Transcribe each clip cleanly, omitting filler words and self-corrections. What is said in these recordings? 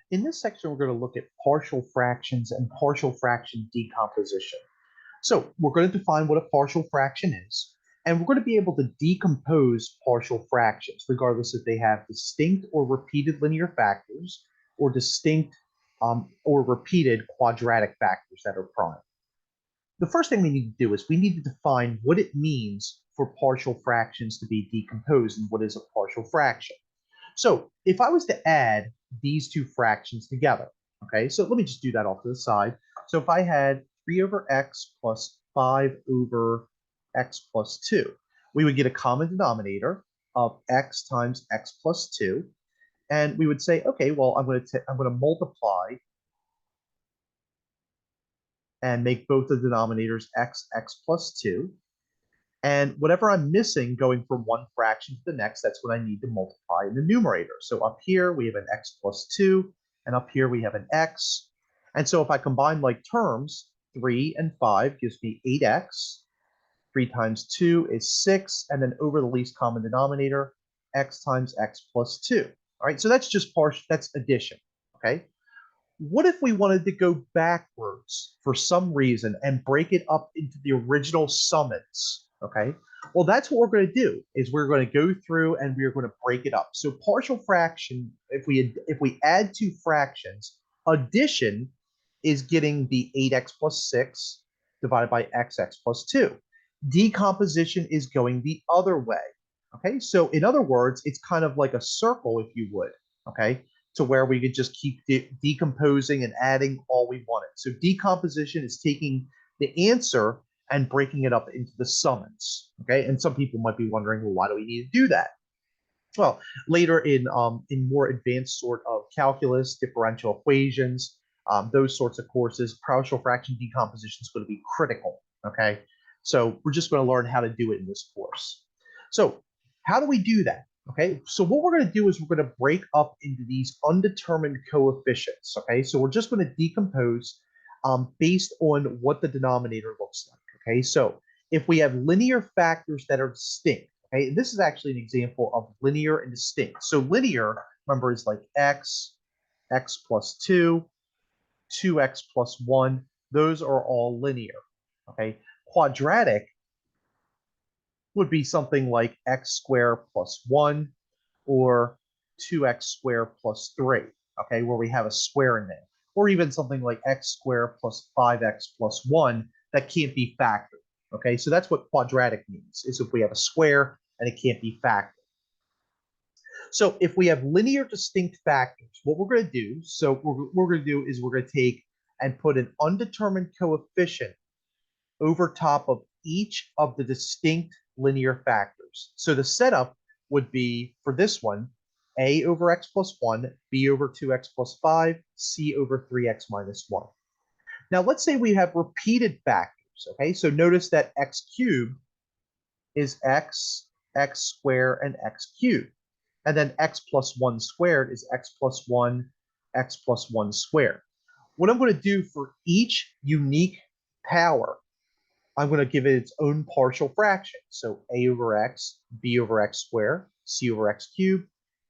In this section, we're going to look at partial fractions and partial fraction decomposition. So we're going to define what a partial fraction is, and we're going to be able to decompose partial fractions, regardless if they have distinct or repeated linear factors or distinct or repeated quadratic factors that are prime. The first thing we need to do is we need to define what it means for partial fractions to be decomposed and what is a partial fraction. So if I was to add these two fractions together, okay, so let me just do that off to the side. So if I had 3 over x plus 5 over x plus 2, we would get a common denominator of x times x plus 2. And we would say, okay, well, I'm going to multiply and make both the denominators x plus 2. And whatever I'm missing going from one fraction to the next, that's what I need to multiply in the numerator. So up here, we have an x plus 2, and up here we have an x. And so if I combine like terms, 3 and 5 gives me 8x. 3 times 2 is 6, and then over the least common denominator, x times x plus 2. All right, so that's just partial, that's addition, okay? What if we wanted to go backwards for some reason and break it up into the original summits? Okay, well, that's what we're going to do. Is we're going to go through and we're going to break it up. So partial fraction, if we add two fractions, addition is getting the 8x plus 6 divided by x plus 2. Decomposition is going the other way. Okay, so in other words, it's kind of like a circle, if you would. Okay, to where we could just keep decomposing and adding all we wanted. So decomposition is taking the answer and breaking it up into the summons. Okay, and some people might be wondering, well, why do we need to do that? Well, later in more advanced sort of calculus, differential equations, those sorts of courses, partial fraction decomposition is going to be critical. Okay, so we're just going to learn how to do it in this course. So how do we do that? Okay, so what we're going to do is we're going to break up into these undetermined coefficients. Okay, so we're just going to decompose based on what the denominator looks like. Okay, so if we have linear factors that are distinct, okay, this is actually an example of linear and distinct. So linear, remember, is like x plus 2, 2x plus 1. Those are all linear. Okay, quadratic would be something like x squared plus 1 or 2x squared plus 3, okay, where we have a square in there. Or even something like x squared plus 5x plus 1 that can't be factored, okay? So that's what quadratic means, is if we have a square and it can't be factored. So if we have linear distinct factors, what we're going to do, what we're going to do is we're going to take and put an undetermined coefficient over top of each of the distinct linear factors. So the setup would be, for this one, a over x plus 1, b over 2x plus 5, c over 3x minus 1. Now let's say we have repeated factors, okay? So notice that x cubed is x, x squared, and x cubed. And then x plus 1 squared is x plus 1, x plus 1 squared. What I'm going to do for each unique power, I'm going to give it its own partial fraction. So a over x, b over x squared, c over x cubed,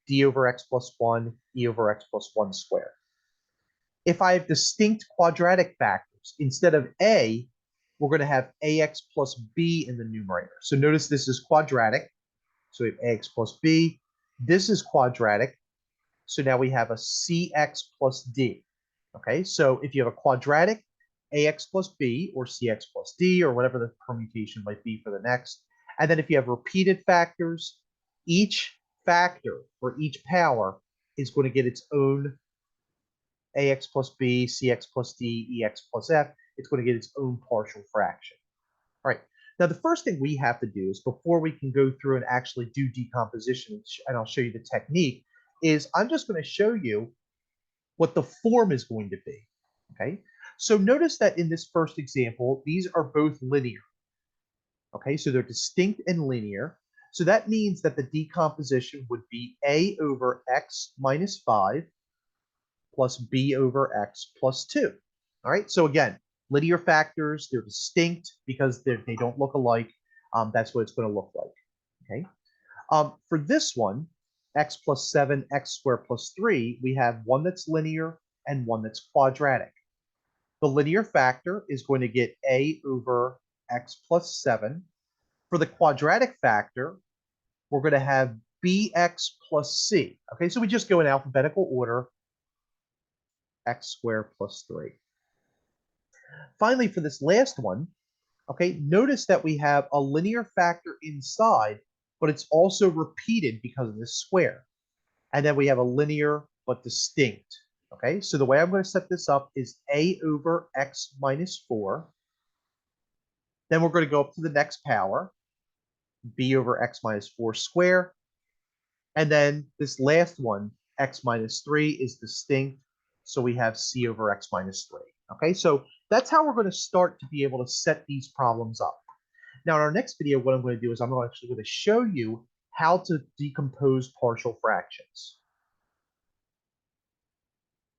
d over x plus 1, e over x plus 1 squared. If I have distinct quadratic factors, instead of a, we're going to have ax plus b in the numerator. So notice this is quadratic. So we have ax plus b. This is quadratic. So now we have a cx plus d. Okay, so if you have a quadratic, ax plus b or cx plus d or whatever the permutation might be for the next. And then if you have repeated factors, each factor for each power is going to get its own ax plus b, cx plus d, ex plus f. It's going to get its own partial fraction. All right. Now, the first thing we have to do is, before we can go through and actually do decomposition, and I'll show you the technique, is I'm just going to show you what the form is going to be. Okay. So notice that in this first example, these are both linear. Okay, so they're distinct and linear. So that means that the decomposition would be a over x minus 5 plus b over x plus 2. All right, so again, linear factors, they're distinct because they don't look alike. That's what it's going to look like. Okay, for this one, x plus 7, x squared plus 3, we have one that's linear and one that's quadratic. The linear factor is going to get a over x plus 7. For the quadratic factor, we're going to have bx plus c. Okay, so we just go in alphabetical order, x squared plus 3. Finally, for this last one, okay, notice that we have a linear factor inside, but it's also repeated because of this square. And then we have a linear but distinct. Okay, so the way I'm going to set this up is a over x minus 4. Then we're going to go up to the next power, b over x minus 4 squared. And then this last one, x minus 3, is distinct. So we have c over x minus 3. Okay, so that's how we're going to start to be able to set these problems up. Now, in our next video, what I'm going to do is I'm actually going to show you how to decompose partial fractions.